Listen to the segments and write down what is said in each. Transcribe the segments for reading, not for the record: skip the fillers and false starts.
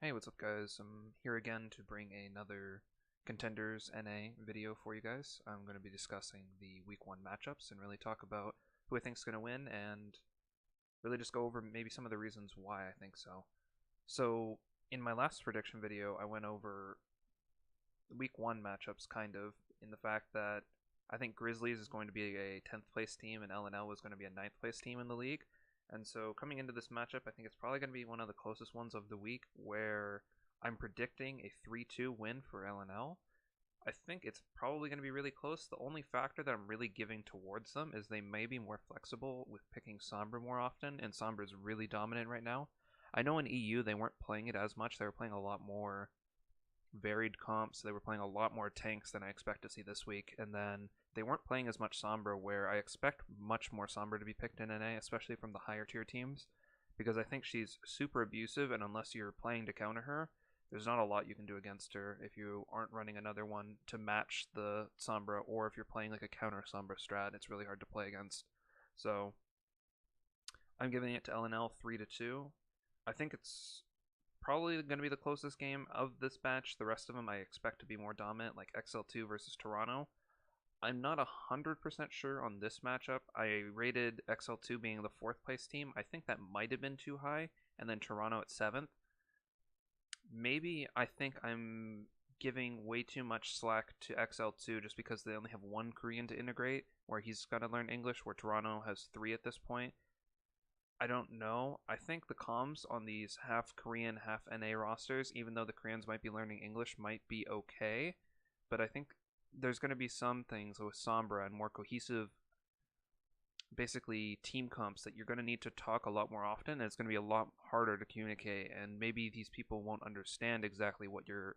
Hey, what's up guys? I'm here again to bring another Contenders NA video for you guys. I'm going to be discussing the Week 1 matchups and really talk about who I think is going to win and really just go over maybe some of the reasons why I think so. So, in my last prediction video, I went over Week 1 matchups kind of in the fact that I think Grizzlies is going to be a 10th place team and LNL was going to be a 9th place team in the league. And so coming into this matchup, I think it's probably going to be one of the closest ones of the week where I'm predicting a 3-2 win for LNL. I think it's probably going to be really close. The only factor that I'm really giving towards them is they may be more flexible with picking Sombra more often, and Sombra is really dominant right now. I know in EU they weren't playing it as much. They were playing a lot more varied comps. They were playing a lot more tanks than I expect to see this week, and then they weren't playing as much Sombra, where I expect much more Sombra to be picked in NA, especially from the higher tier teams, because I think she's super abusive, and unless you're playing to counter her, there's not a lot you can do against her if you aren't running another one to match the Sombra, or if you're playing like a counter Sombra strat, it's really hard to play against. So I'm giving it to LNL 3-2. I think it's probably going to be the closest game of this batch. The rest of them I expect to be more dominant, like XL2 versus Toronto. I'm not 100% sure on this matchup. I rated XL2 being the 4th place team. I think that might have been too high, and then Toronto at 7th. Maybe I think I'm giving way too much slack to XL2 just because they only have one Korean to integrate, where he's got to learn English, where Toronto has 3 at this point. I don't know. I think the comms on these half Korean, half NA rosters, even though the Koreans might be learning English, might be okay. But I think there's going to be some things with Sombra and more cohesive, basically team comps that you're going to need to talk a lot more often. And it's going to be a lot harder to communicate, and maybe these people won't understand exactly what you're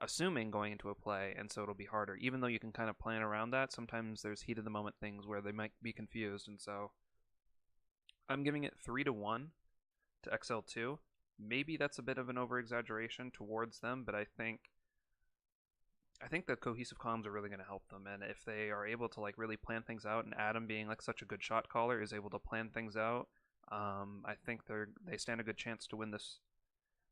assuming going into a play, and so it'll be harder. Even though you can kind of plan around that, sometimes there's heat of the moment things where they might be confused, and so I'm giving it 3-1 to XL2. Maybe that's a bit of an over exaggeration towards them, but I think the cohesive comms are really going to help them, and if they are able to like really plan things out, and Adam being like such a good shot caller is able to plan things out, I think they stand a good chance to win this.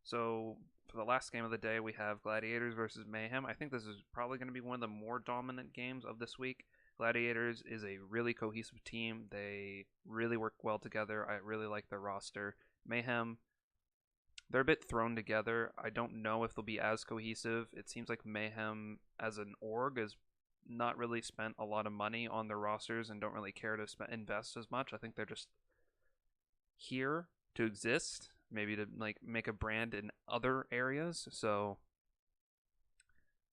So for the last game of the day, we have Gladiators versus Mayhem. I think this is probably going to be one of the more dominant games of this week. Gladiators is a really cohesive team. They really work well together. I really like their roster. Mayhem, they're a bit thrown together. I don't know if they'll be as cohesive. It seems like Mayhem as an org has not really spent a lot of money on their rosters and don't really care to invest as much. I think they're just here to exist, maybe to like make a brand in other areas. So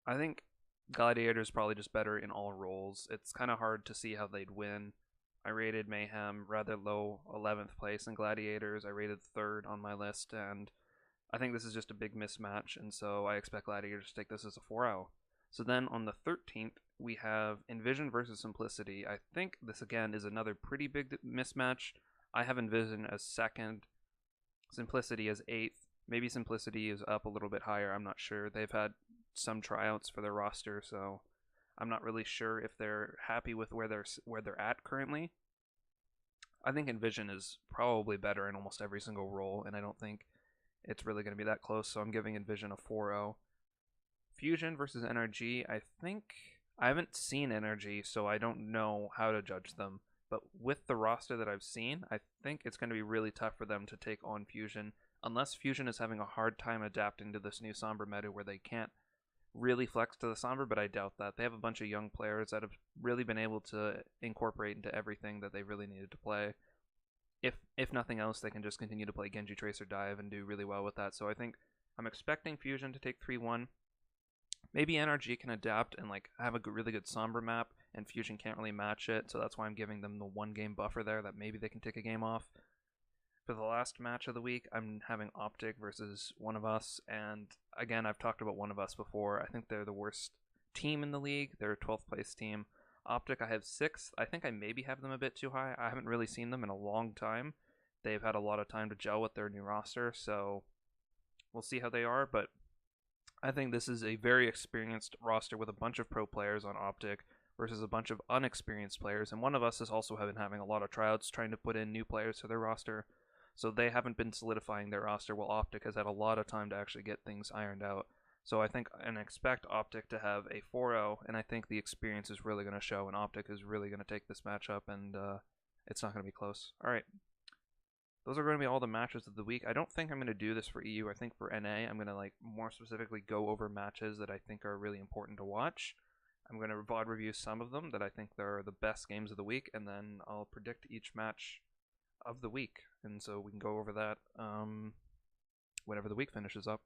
I think Gladiator is probably just better in all roles. It's kind of hard to see how they'd win. I rated Mayhem rather low, 11th place, and Gladiators I rated 3rd on my list, and I think this is just a big mismatch, and so I expect Gladiators to take this as a 4-0. So then on the 13th, we have Envision versus Simplicity. I think this again is another pretty big mismatch. I have Envision as 2nd, Simplicity as 8th. Maybe Simplicity is up a little bit higher, I'm not sure. They've had some tryouts for their roster, so I'm not really sure if they're happy with where they're at currently. I think Envision is probably better in almost every single role, and I don't think it's really going to be that close, so I'm giving Envision a 4-0. Fusion versus NRG, I haven't seen NRG, so I don't know how to judge them, but with the roster that I've seen, I think it's going to be really tough for them to take on Fusion, unless Fusion is having a hard time adapting to this new Sombra meta where they can't really flex to the Sombra, but I doubt that. They have a bunch of young players that have really been able to incorporate into everything that they really needed to play. If nothing else, they can just continue to play Genji Tracer Dive and do really well with that. So I think I'm expecting Fusion to take 3-1. Maybe NRG can adapt and like have a really good Sombra map, and Fusion can't really match it, so that's why I'm giving them the 1-game buffer there that maybe they can take a game off. For the last match of the week, I'm having Optic versus One of Us, and again, I've talked about One of Us before. I think they're the worst team in the league. They're a 12th place team. Optic, I have 6th. I think I maybe have them a bit too high. I haven't really seen them in a long time. They've had a lot of time to gel with their new roster, so we'll see how they are, but I think this is a very experienced roster with a bunch of pro players on Optic versus a bunch of unexperienced players, and One of Us has also been having a lot of tryouts trying to put in new players to their roster. So they haven't been solidifying their roster while Optic has had a lot of time to actually get things ironed out. So I think and expect Optic to have a 4-0, and I think the experience is really going to show, and Optic is really going to take this matchup, and it's not going to be close. All right. Those are going to be all the matches of the week. I don't think I'm going to do this for EU. I think for NA, I'm going to like more specifically go over matches that I think are really important to watch. I'm going to VOD review some of them that I think are the best games of the week, and then I'll predict each match of the week. And so we can go over that whenever the week finishes up.